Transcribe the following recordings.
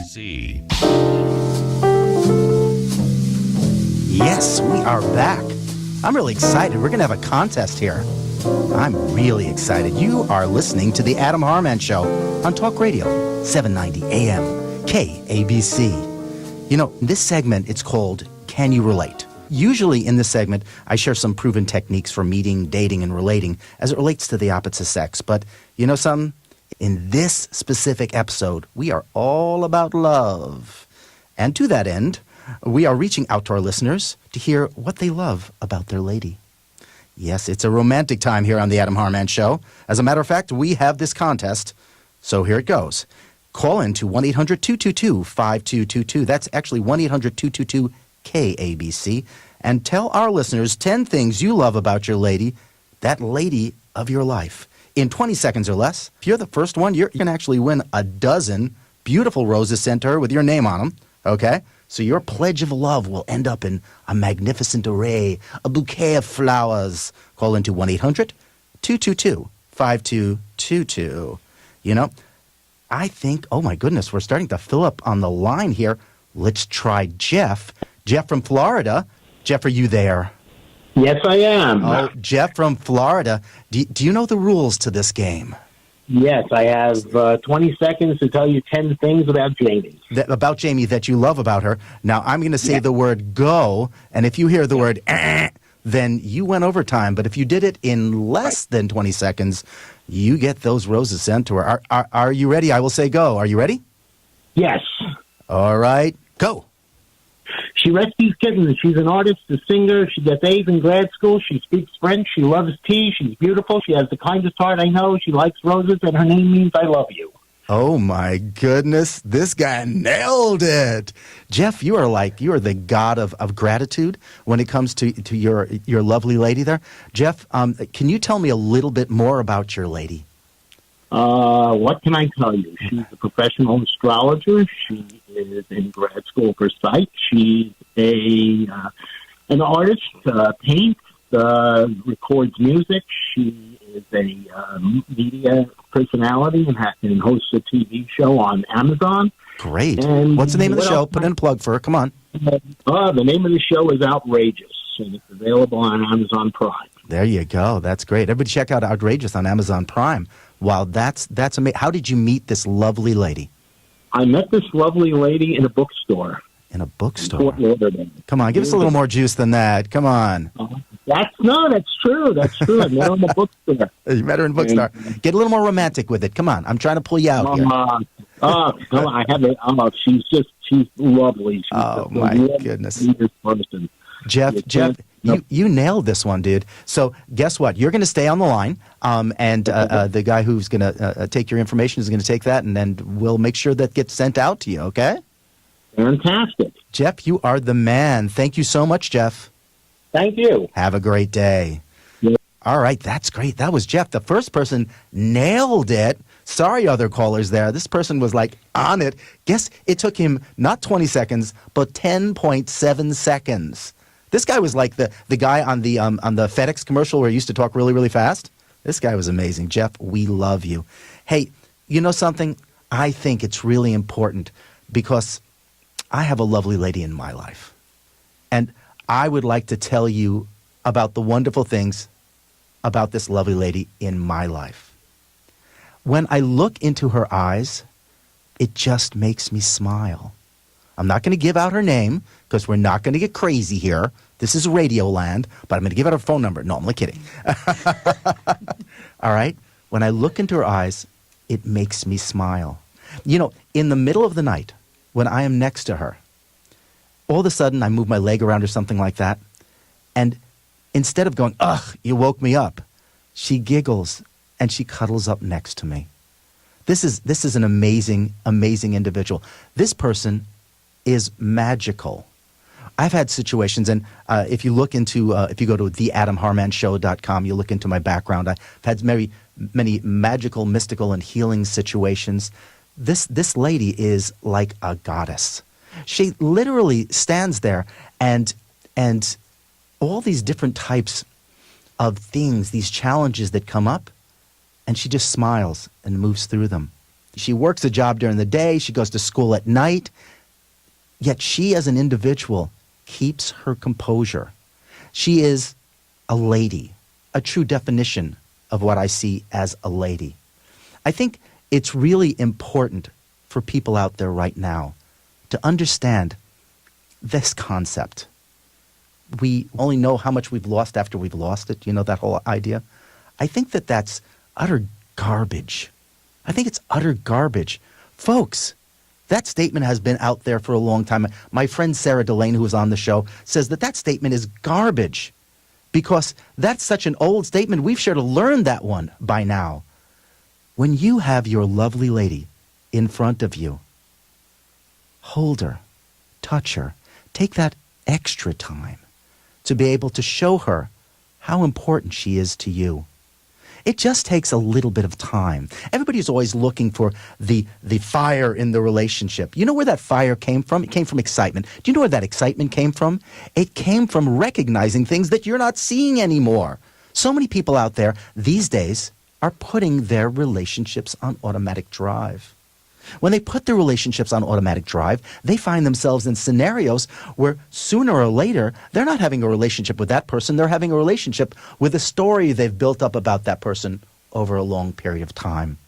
C. Yes, we are back. I'm really excited. We're going to have a contest here. I'm really excited. You are listening to The Adam Harman Show on Talk Radio, 790 AM, KABC. You know, this segment, it's called Can You Relate? Usually in this segment, I share some proven techniques for meeting, dating, and relating as it relates to the opposite sex. But you know something? In this specific episode, we are all about love. And to that end, we are reaching out to our listeners to hear what they love about their lady. Yes, it's a romantic time here on the Adam Harman Show. As a matter of fact, we have this contest. So here it goes. Call in to 1-800-222-5222. That's actually 1-800-222-KABC. And tell our listeners 10 things you love about your lady, that lady of your life. In 20 seconds or less, if you're the first one, you're going to actually win a dozen beautiful roses sent to her with your name on them, okay? So your pledge of love will end up in a magnificent array, a bouquet of flowers. Call into 1-800-222-5222. You know, I think, oh my goodness, we're starting to fill up on the line here. Let's try Jeff. Jeff from Florida. Jeff, are you there? Yes, I am. Oh, Jeff from Florida. Do you know the rules to this game? Yes, I have 20 seconds to tell you 10 things about Jamie. About Jamie that you love about her. Now, I'm going to say the word go, and if you hear the word then you went overtime. But if you did it in less than 20 seconds, you get those roses sent to her. Are you ready? I will say go. Are you ready? Yes. All right, go. She rescues kittens. She's an artist, a singer. She gets A's in grad school. She speaks French. She loves tea. She's beautiful. She has the kindest heart I know. She likes roses, and her name means I love you. Oh, my goodness. This guy nailed it. Jeff, you are the god of gratitude when it comes to your lovely lady there. Jeff, can you tell me a little bit more about your lady? What can I tell you? She's a professional astrologer. She is in grad school for psych. She's an artist, paints, records music. She is a media personality and hosts a TV show on Amazon. Great. And what's the name of the show? Put in a plug for her. Come on. The name of the show is Outrageous, and it's available on Amazon Prime. There you go. That's great. Everybody check out Outrageous on Amazon Prime. Wow, that's amazing. How did you meet this lovely lady? I met this lovely lady in a bookstore. In a bookstore? Fort Lauderdale. Come on, give us a little more juice than that. Come on. That's true. That's true. I met her in the bookstore. You met her in a bookstore. Get a little more romantic with it. Come on. I'm trying to pull you out here. I have it. She's lovely. She's my goodness. Person. Jeff, you nailed this one, dude. So guess what? You're going to stay on the line, and the guy who's going to take your information is going to take that, and then we'll make sure that gets sent out to you, okay? Fantastic. Jeff, you are the man. Thank you so much, Jeff. Thank you. Have a great day. Yeah. All right, that's great. That was Jeff. The first person nailed it. Sorry, other callers there. This person was like on it. Guess it took him not 20 seconds, but 10.7 seconds. This guy was like the guy on the FedEx commercial where he used to talk really, really fast. This guy was amazing. Jeff, we love you. Hey, you know something? I think it's really important because I have a lovely lady in my life. And I would like to tell you about the wonderful things about this lovely lady in my life. When I look into her eyes, it just makes me smile. I'm not going to give out her name because we're not going to get crazy here. This is Radio Land, but I'm going to give out her phone number. No, I'm only kidding. All right? When I look into her eyes, it makes me smile. You know, in the middle of the night, when I am next to her, all of a sudden I move my leg around or something like that, and instead of going, ugh, you woke me up, she giggles and she cuddles up next to me. This is an amazing, amazing individual. This person is magical. I've had situations, and if you look into, if you go to theadamharmanshow.com, you look into my background. I've had many magical, mystical, and healing situations. This lady is like a goddess. She literally stands there, and all these different types of things, these challenges that come up, and she just smiles and moves through them. She works a job during the day, she goes to school at night, yet she as an individual keeps her composure. She is a lady, a true definition of what I see as a lady. I think it's really important for people out there right now to understand this concept. We only know how much we've lost after we've lost it. You know that whole idea? I think that that's utter garbage. I think it's utter garbage. Folks, that statement has been out there for a long time. My friend Sarah Delane, who was on the show, says that that statement is garbage because that's such an old statement. We've sure to learn that one by now. When you have your lovely lady in front of you, hold her, touch her, take that extra time to be able to show her how important she is to you. It just takes a little bit of time. Everybody's always looking for the fire in the relationship. You know where that fire came from? It came from excitement. Do you know where that excitement came from? It came from recognizing things that you're not seeing anymore. So many people out there these days are putting their relationships on automatic drive. When they put their relationships on automatic drive, they find themselves in scenarios where sooner or later, they're not having a relationship with that person. They're having a relationship with a story they've built up about that person over a long period of time.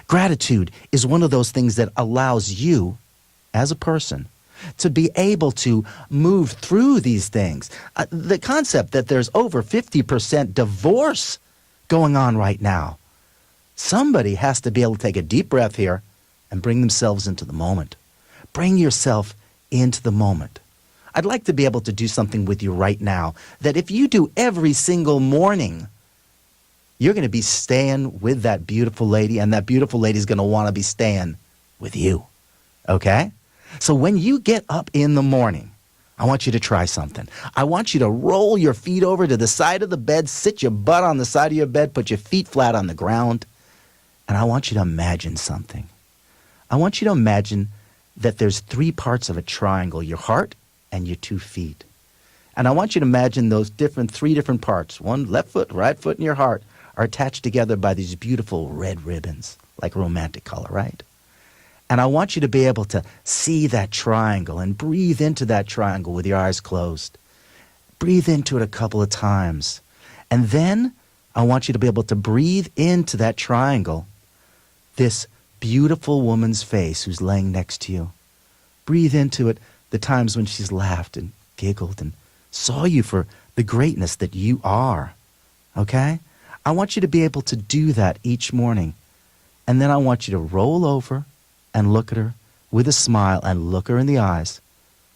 Gratitude is one of those things that allows you, as a person, to be able to move through these things. The concept that there's over 50% divorce going on right now. Somebody has to be able to take a deep breath here and bring themselves into the moment. Bring yourself into the moment. I'd like to be able to do something with you right now that if you do every single morning, you're going to be staying with that beautiful lady, and that beautiful lady is going to want to be staying with you. Okay? So when you get up in the morning, I want you to try something. I want you to roll your feet over to the side of the bed, sit your butt on the side of your bed, put your feet flat on the ground, and I want you to imagine something. I want you to imagine that there's three parts of a triangle, your heart and your 2 feet. And I want you to imagine those three different parts, one left foot, right foot, and your heart, are attached together by these beautiful red ribbons, like romantic color, right? And I want you to be able to see that triangle and breathe into that triangle with your eyes closed. Breathe into it a couple of times. And then I want you to be able to breathe into that triangle, this beautiful woman's face who's laying next to you. Breathe into it the times when she's laughed and giggled and saw you for the greatness that you are. Okay? I want you to be able to do that each morning. And then I want you to roll over and look at her with a smile and look her in the eyes.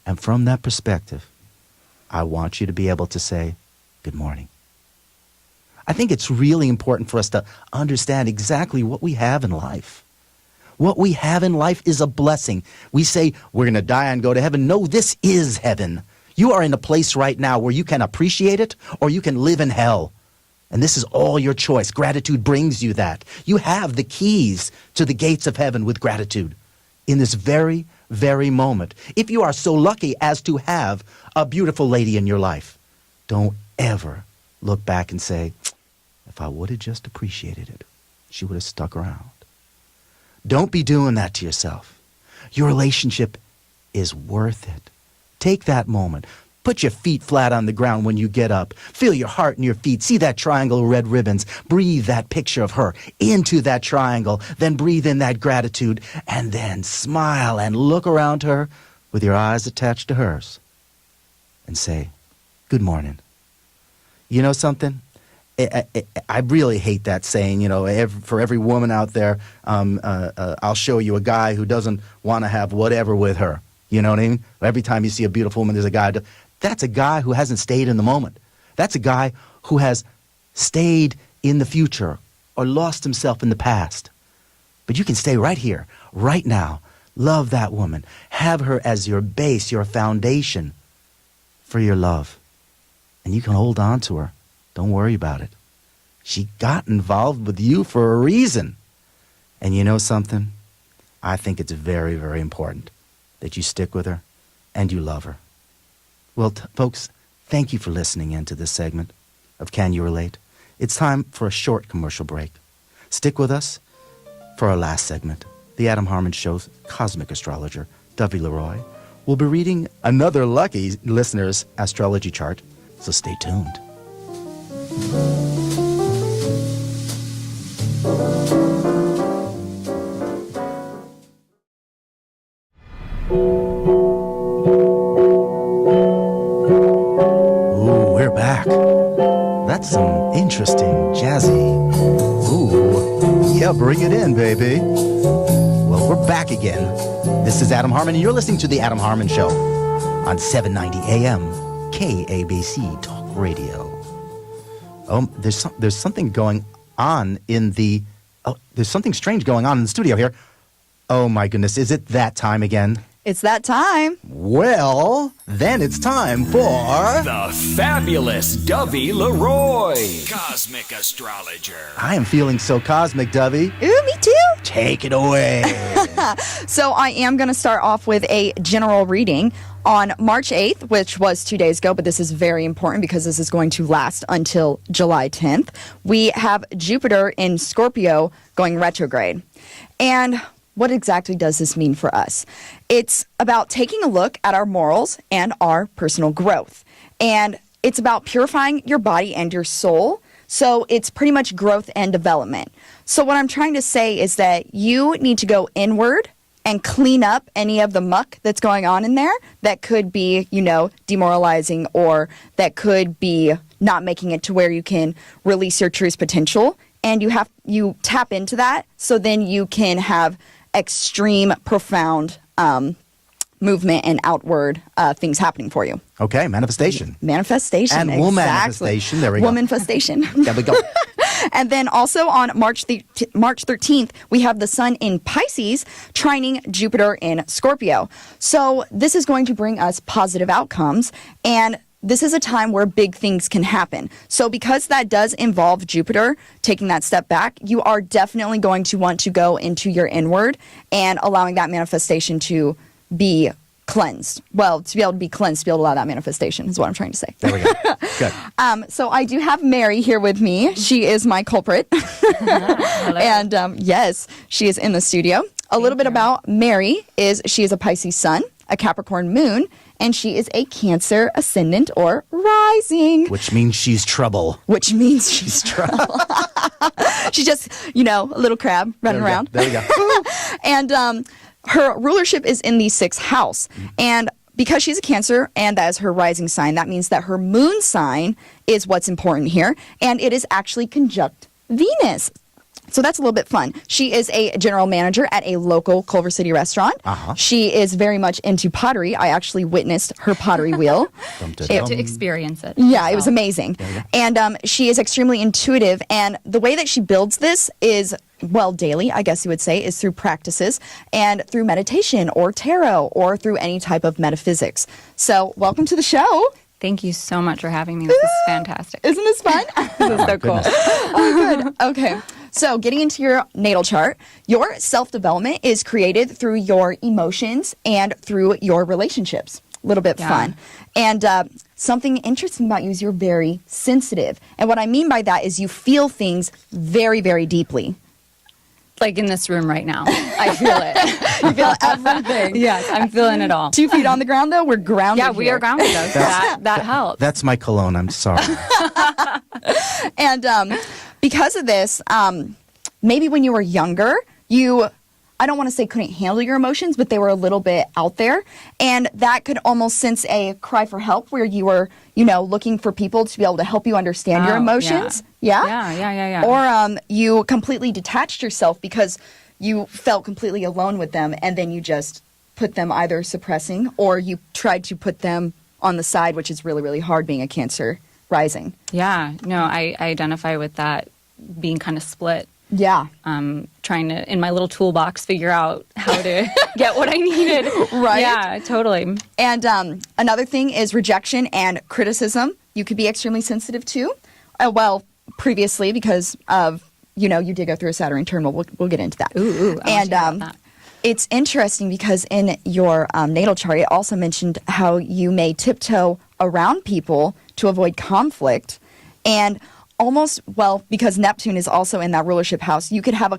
And from that perspective, I want you to be able to say, good morning. I think it's really important for us to understand exactly what we have in life. What we have in life is a blessing. We say we're going to die and go to heaven. No, this is heaven. You are in a place right now where you can appreciate it or you can live in hell. And this is all your choice. Gratitude brings you that. You have the keys to the gates of heaven with gratitude in this very, very moment. If you are so lucky as to have a beautiful lady in your life, don't ever look back and say, if I would have just appreciated it, she would have stuck around. Don't be doing that to yourself. Your relationship is worth it. Take that moment. Put your feet flat on the ground when you get up. Feel your heart in your feet. See that triangle of red ribbons. Breathe that picture of her into that triangle. Then breathe in that gratitude. And then smile and look around her with your eyes attached to hers. And say, good morning. You know something? I really hate that saying, you know, for every woman out there, I'll show you a guy who doesn't want to have whatever with her. You know what I mean? Every time you see a beautiful woman, there's a guy. That's a guy who hasn't stayed in the moment. That's a guy who has stayed in the future or lost himself in the past. But you can stay right here, right now. Love that woman. Have her as your base, your foundation for your love. And you can hold on to her. Don't worry about it. She got involved with you for a reason. And you know something? I think it's very, very important that you stick with her and you love her. Well, folks, thank you for listening in to this segment of Can You Relate? It's time for a short commercial break. Stick with us for our last segment. The Adam Harman Show's cosmic astrologer, Dovie Leroy, will be reading another lucky listener's astrology chart, so stay tuned. Ooh, we're back. That's some interesting jazzy. Ooh, yeah, bring it in, baby. Well, we're back again. This is Adam Harman, and you're listening to The Adam Harman Show on 790 AM KABC Talk Radio. Oh, there's something going on in the... Oh, there's something strange going on in the studio here. Oh, my goodness. Is it that time again? It's that time. Well, then it's time for... The fabulous Dovie Leroy, cosmic astrologer. I am feeling so cosmic, Dovie. Ooh, me too. Take it away. So I am going to start off with a general reading on March 8th, which was 2 days ago, but this is very important because this is going to last until July 10th. We have Jupiter in Scorpio going retrograde. And what exactly does this mean for us? It's about taking a look at our morals and our personal growth. And it's about purifying your body and your soul. So it's pretty much growth and development. So what I'm trying to say is that you need to go inward and clean up any of the muck that's going on in there that could be, demoralizing, or that could be not making it to where you can release your truest potential. And you tap into that, so then you can have extreme, profound movement and outward things happening for you. Okay, manifestation. Manifestation, and exactly. womanifestation, there we go. Womanifestation. There we go. And then also on March 13th, we have the sun in Pisces trining Jupiter in Scorpio. So this is going to bring us positive outcomes, and this is a time where big things can happen. So because that does involve Jupiter taking that step back, you are definitely going to want to go into your inward and allowing that manifestation to be cleansed. Well, to be able to be cleansed, to be able to allow that manifestation is what I'm trying to say. There we go. Good. So I do have Mary here with me. She is my culprit. Hello. And yes, she is in the studio. A little bit about Mary is she is a Pisces sun, a Capricorn moon, and she is a Cancer ascendant or rising. Which means she's trouble. Which means she's trouble. She's just, a little crab running around. There we go. And her rulership is in the 6th house. And because she's a Cancer and that is her rising sign, that means that her moon sign is what's important here. And it is actually conjunct Venus. So that's a little bit fun. She is a general manager at a local Culver City restaurant. Uh-huh. She is very much into pottery. I actually witnessed her pottery wheel. To experience it. Yeah, it was amazing. And she is extremely intuitive. And the way that she builds this is, well, daily, I guess you would say, is through practices and through meditation or tarot or through any type of metaphysics. So welcome to the show. Thank you so much for having me. This is fantastic. Isn't this fun? This is so cool. Oh, good. Okay. So getting into your natal chart, your self-development is created through your emotions and through your relationships. A little bit fun. And something interesting about you is you're very sensitive. And what I mean by that is you feel things very, very deeply. Like in this room right now. I feel it. You feel everything. Yes, I'm feeling it all. 2 feet on the ground, though? We're grounded Yeah, we here. are grounded, though. So that helps. That's my cologne. I'm sorry. And because of this, maybe when you were younger, I don't want to say couldn't handle your emotions, but they were a little bit out there. And that could almost sense a cry for help where you were, looking for people to be able to help you understand your emotions. Yeah? Or you completely detached yourself because you felt completely alone with them, and then you just put them either suppressing or you tried to put them on the side, which is really, really hard being a Cancer rising. Yeah. No, I identify with that being kind of split. Yeah. Trying to, in my little toolbox, figure out how to get what I needed. Right. Yeah, totally. And another thing is rejection and criticism. You could be extremely sensitive to. Previously, because of, you did go through a Saturn return. We'll get into that. Ooh, I want to hear about that. It's interesting because in your natal chart, it also mentioned how you may tiptoe around people to avoid conflict. And almost, well, because Neptune is also in that rulership house, you could have a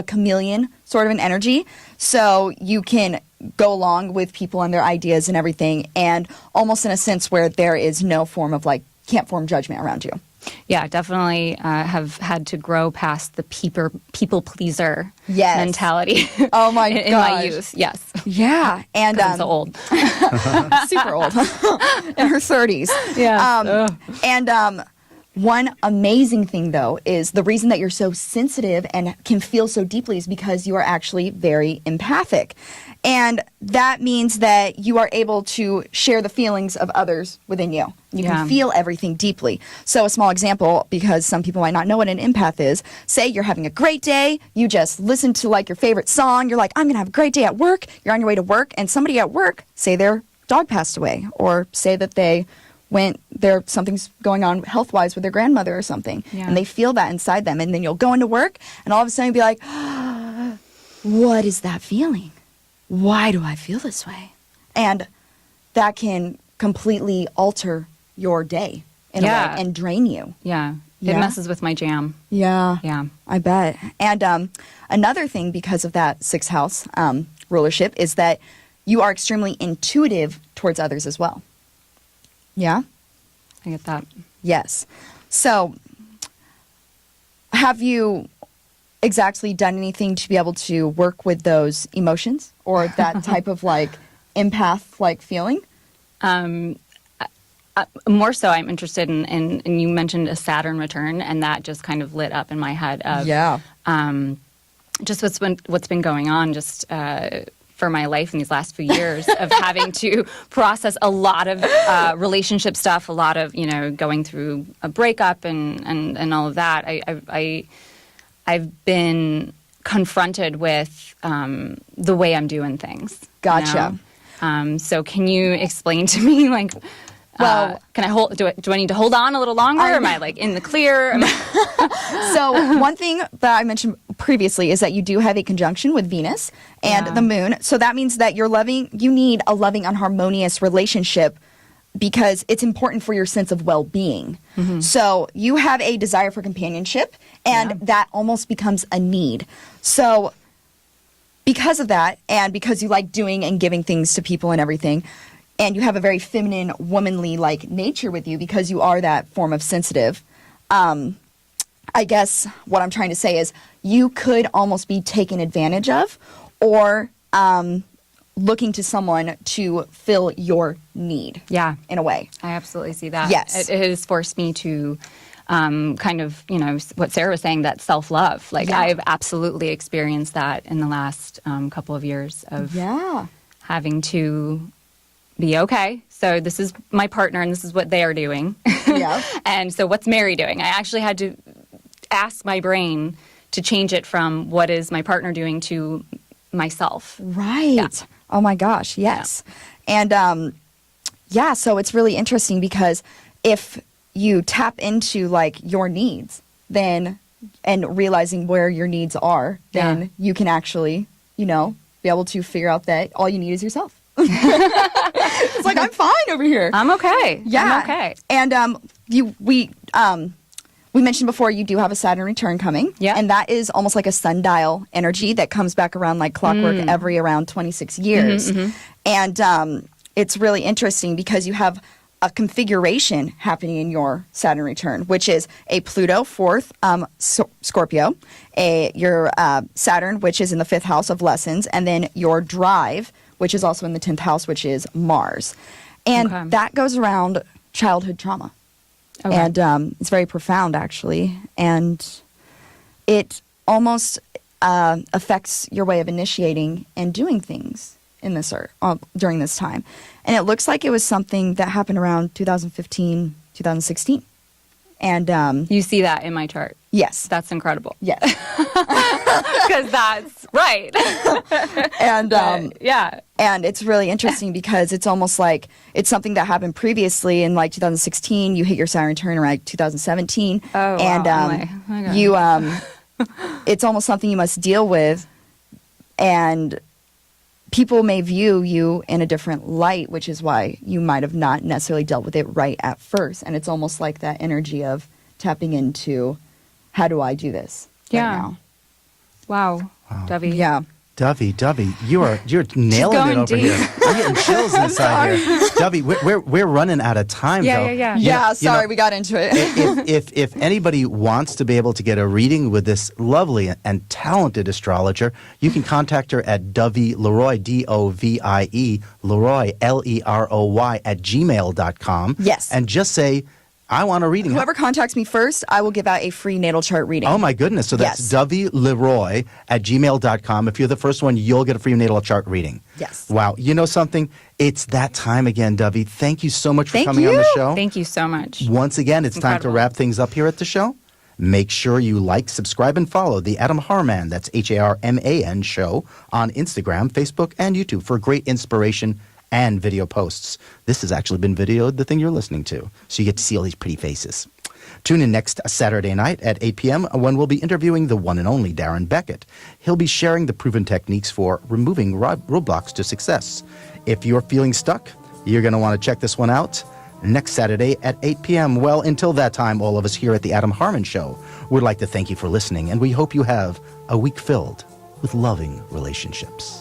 chameleon sort of an energy. So you can go along with people and their ideas and everything, and almost in a sense where there is no form of like, can't form judgment around you. Yeah, definitely have had to grow past the people pleaser Yes. mentality. Oh my in my gosh. youth, yes. Yeah. And I'm so old. super old in her 30s. Yeah. And one amazing thing, though, is the reason that you're so sensitive and can feel so deeply is because you are actually very empathic. And that means that you are able to share the feelings of others within you. You can feel everything deeply. So a small example, because some people might not know what an empath is, say you're having a great day, you just listen to like your favorite song, you're like, I'm going to have a great day at work, you're on your way to work, and somebody at work, say their dog passed away, or say that they something's going on health-wise with their grandmother or something, and they feel that inside them, and then you'll go into work, and all of a sudden you'll be like, what is that feeling? Why do I feel this way? And that can completely alter your day in a way and drain you. Yeah. It messes with my jam. Yeah. Yeah. I bet. And another thing, because of that sixth house rulership, is that you are extremely intuitive towards others as well. Yeah? I get that. Yes. So, have you exactly done anything to be able to work with those emotions or that type of like empath like feeling? More so, I'm interested in, and you mentioned a Saturn return, and that just kind of lit up in my head of just what's been going on just for my life in these last few years of having to process a lot of relationship stuff, a lot of going through a breakup and all of that. I've been confronted with the way I'm doing things. Gotcha. So can you explain to me, like, can I hold? Do I need to hold on a little longer? Am I like in the clear? So one thing that I mentioned previously is that you do have a conjunction with Venus and the moon. So that means that you need a loving and harmonious relationship because it's important for your sense of well-being. Mm-hmm. So you have a desire for companionship, and that almost becomes a need. So because of that, and because you like doing and giving things to people and everything, and you have a very feminine, womanly like nature with you because you are that form of sensitive, I guess what I'm trying to say is you could almost be taken advantage of or looking to someone to fill your need. Yeah. In a way. I absolutely see that. Yes. It has forced me to kind of, what Sarah was saying, that self-love. Like I've absolutely experienced that in the last couple of years of having to be okay. So this is my partner and this is what they are doing. Yeah. And so what's Mary doing? I actually had to ask my brain to change it from what is my partner doing to myself. Right. Yeah. Oh my gosh. Yes. Yeah. And so it's really interesting because if you tap into like your needs then and realizing where your needs are, then you can actually, be able to figure out that all you need is yourself. It's like, I'm fine over here. I'm okay. Yeah. I'm okay. And we mentioned before you do have a Saturn return coming. Yeah. And that is almost like a sundial energy that comes back around like clockwork every around 26 years. Mm-hmm, mm-hmm. And it's really interesting because you have a configuration happening in your Saturn return, which is a Pluto, fourth Scorpio, your Saturn, which is in the fifth house of lessons, and then your drive, which is also in the 10th house, which is Mars. And that goes around childhood trauma. Okay. And it's very profound, actually. And it almost affects your way of initiating and doing things in this during this time. And it looks like it was something that happened around 2015, 2016. And you see that in my chart. Yes. That's incredible. Yes. Because that's right. And and it's really interesting because it's almost like it's something that happened previously in like 2016. You hit your Saturn return around 2017. Oh, and wow. you it's almost something you must deal with, and people may view you in a different light, which is why you might have not necessarily dealt with it right at first. And it's almost like that energy of tapping into how do I do this right now. Wow. Dovie. Yeah. Dovie, you're nailing it over deep. here. I'm getting chills inside here. Dovie, we're running out of time. though. Yeah. Sorry, we got into it. If anybody wants to be able to get a reading with this lovely and talented astrologer, you can contact her at Dovie Leroy, Dovie Leroy, Leroy @gmail.com. Yes. And just say, I want a reading. Whoever contacts me first, I will give out a free natal chart reading. Oh, my goodness. So that's Yes. Dovie Leroy @gmail.com. If you're the first one, you'll get a free natal chart reading. Yes. Wow. You know something? It's that time again, Dovie. Thank you so much for Thank coming on the you. show. Thank you so much. Once again, it's time to Incredible. wrap things up here at the show. Make sure you like, subscribe, and follow the Adam Harman, that's Harman show, on Instagram, Facebook, and YouTube for great inspiration and video posts. This has actually been videoed, the thing you're listening to, so you get to see all these pretty faces. Tune in next Saturday night at 8 p.m. when we'll be interviewing the one and only Darren Beckett. He'll be sharing the proven techniques for removing roadblocks to success. If you're feeling stuck, you're going to want to check this one out next Saturday at 8 p.m. Well, until that time, all of us here at the Adam Harman Show would like to thank you for listening, and we hope you have a week filled with loving relationships.